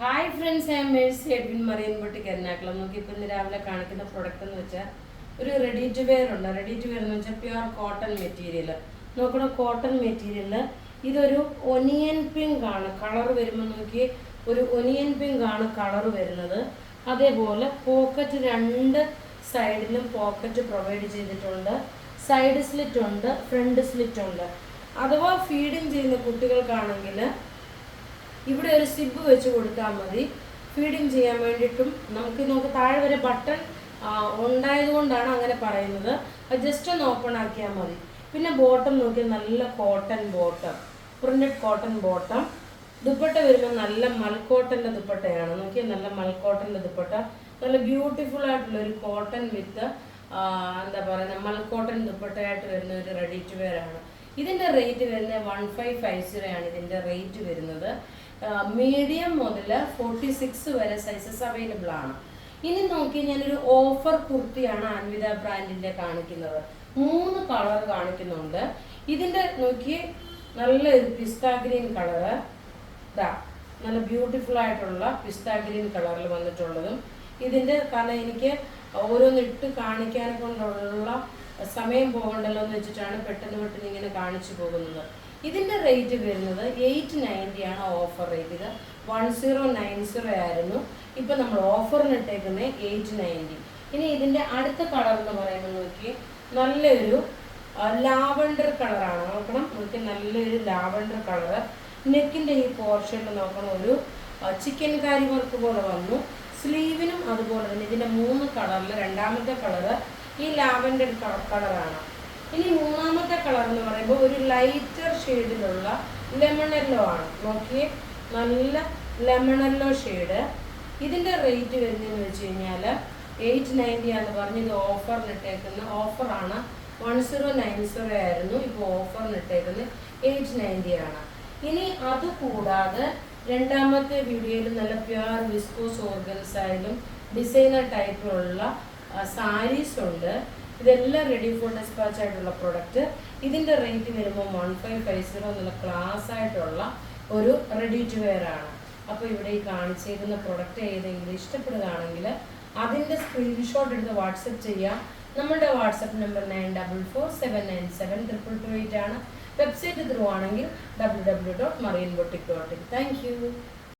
Hi friends, I am Mercy Edwin Marine Boutique Ernakulam. ഇപ്പോൾ ഇന്ന് രാവിലെ കാണിക്കുന്ന പ്രൊഡക്റ്റ് എന്ന് വെച്ചാൽ ഒരു റെഡി ടു വെയർ ഉണ്ട്. റെഡി ടു വെയർ എന്ന് വെച്ചാൽ പ്യുവർ കോട്ടൺ മെറ്റീരിയൽ. നോക്കണം കോട്ടൺ മെറ്റീരിയൽ ഇതൊരു ഒനിയൻ പിങ്ക് ആണ് കളർ വരുമ്പോൾ നോക്കി ഒരു ഒനിയൻ പിങ്ക് ആണ് കളർ വരുന്നത്. അതേപോലെ പോക്കറ്റ് രണ്ട് സൈഡിലും പോക്കറ്റ് പ്രൊവൈഡ് ചെയ്തിട്ടുണ്ട്. സൈഡ് സ്ലിറ്റ് ഉണ്ട്, ഫ്രണ്ട് സ്ലിറ്റ് ഉണ്ട്. അഥവാ ഫീഡിങ് ചെയ്യുന്ന കുട്ടികൾക്കാണെങ്കിൽ ഇവിടെ ഒരു സിബ് വെച്ച് കൊടുത്താൽ മതി. ഫീഡിങ് ചെയ്യാൻ വേണ്ടിയിട്ടും നമുക്ക് താഴെ വരെ ബട്ടൺ ഉണ്ടായതുകൊണ്ടാണ് അങ്ങനെ പറയുന്നത്. അത് ജസ്റ്റ് ഒന്ന് ഓപ്പൺ ആക്കിയാൽ മതി. പിന്നെ ബോട്ടം നോക്കി നല്ല cotton bottom, printed cotton bottom. Dupatta വരുമ്പോൾ നല്ല മൽക്കോട്ടൻ്റെ ദുപ്പട്ടയാണ്. നോക്കി നല്ല മൽക്കോട്ടൻ്റെ ദുപ്പട്ട, നല്ല ബ്യൂട്ടിഫുൾ ആയിട്ടുള്ള ഒരു കോട്ടൺ വിത്ത് എന്താ പറയുക മൽക്കോട്ടൺ ദുപ്പട്ടയായിട്ട് വരുന്ന ഒരു റെഡി ടു വെയർ ആണ്. ഇതിൻ്റെ റേറ്റ് വരുന്നത് 1550 ആണ് ഇതിൻ്റെ റേറ്റ് വരുന്നത്. മീഡിയം മുതൽ 46 വരെ സൈസസ് അവൈലബിൾ ആണ്. ഇനി നോക്കി ഞാനൊരു ഓഫർ കുർത്തിയാണ് അൻവിത ബ്രാൻഡിൻ്റെ കാണിക്കുന്നത്. 3 കളർ കാണിക്കുന്നുണ്ട്. ഇതിൻ്റെ നോക്കി നല്ലൊരു പിസ്ത ഗ്രീൻ കളറ്, നല്ല ബ്യൂട്ടിഫുൾ ആയിട്ടുള്ള പിസ്ത ഗ്രീൻ കളറിൽ വന്നിട്ടുള്ളതും. ഇതിൻ്റെ കാരണം എനിക്ക് ഓരോന്നിട്ട് കാണിക്കാൻ കൊണ്ടുള്ള സമയം പോകണ്ടല്ലോ എന്ന് വെച്ചിട്ടാണ് പെട്ടെന്ന് ഇങ്ങനെ കാണിച്ചു പോകുന്നത്. ഇതിൻ്റെ റേറ്റ് വരുന്നത് 890 ആണ് ഓഫർ റേറ്റ്. ഇത് 1090 ആയിരുന്നു. ഇപ്പം നമ്മൾ ഓഫറിന് ഇട്ടേക്കുന്നത് 890. ഇനി ഇതിൻ്റെ അടുത്ത കളർ എന്ന് പറയുന്നത് നോക്കി നല്ലൊരു ലാവണ്ടർ കളറാണ്. നോക്കണം, നോക്കി നല്ലൊരു ലാവണ്ടർ കളറ്. നെക്കിൻ്റെ ഈ പോർഷനിൽ നോക്കണം ഒരു ചിക്കൻ കാരി വർക്ക് പോലെ വന്നു. സ്ലീവിനും അതുപോലെ തന്നെ. ഇതിൻ്റെ 3 കളറിൽ രണ്ടാമത്തെ കളറ് ഈ ലാവൻഡർ കളറാണ്. ഇനി മൂന്നാമത്തെ കളർ എന്ന് പറയുമ്പോൾ ഒരു ലൈറ്റർ ഷെയ്ഡിലുള്ള ലെമൺ യെല്ലോ ആണ്. നോക്കിയേ, നല്ല ലെമൺ യെല്ലോ ഷെയ്ഡ്. ഇതിൻ്റെ റേറ്റ് വരുന്നതെന്ന് വെച്ച് കഴിഞ്ഞാൽ 890 ആണെന്ന് പറഞ്ഞ് ഇത് ഓഫറിനിട്ടേക്കുന്ന ഓഫറാണ്. 1090 ആയിരുന്നു, ഇപ്പോൾ ഓഫറിനിട്ടേക്കുന്നത് 890 ആണ്. ഇനി അതുകൂടാതെ രണ്ടാമത്തെ വീഡിയോയിൽ നല്ല പ്യുവർ വിസ്കോസ് ഓർഗൻസായാലും ഡിസൈനർ ടൈപ്പിലുള്ള സാരീസ് ഉണ്ട്. ഇതെല്ലാം റെഡി ഫോർ ഡിസ്പാച്ച് ആയിട്ടുള്ള പ്രൊഡക്റ്റ്. ഇതിൻ്റെ റേറ്റ് വരുമ്പോൾ 1550 എന്നുള്ള ക്ലാസ് ആയിട്ടുള്ള ഒരു റെഡി ടു വെയർ ആണ്. അപ്പോൾ ഇവിടെ ഈ കാണിച്ചേക്കുന്ന പ്രൊഡക്റ്റ് ഏതെങ്കിലും ഇഷ്ടപ്പെടുകയാണെങ്കിൽ അതിൻ്റെ സ്ക്രീൻഷോട്ട് എടുത്ത് വാട്സപ്പ് ചെയ്യാം. നമ്മുടെ വാട്സപ്പ് നമ്പർ 9447972228 ആണ്. വെബ്സൈറ്റ് ത്രൂ ആണെങ്കിൽ www.marineboutique.in. Thank you.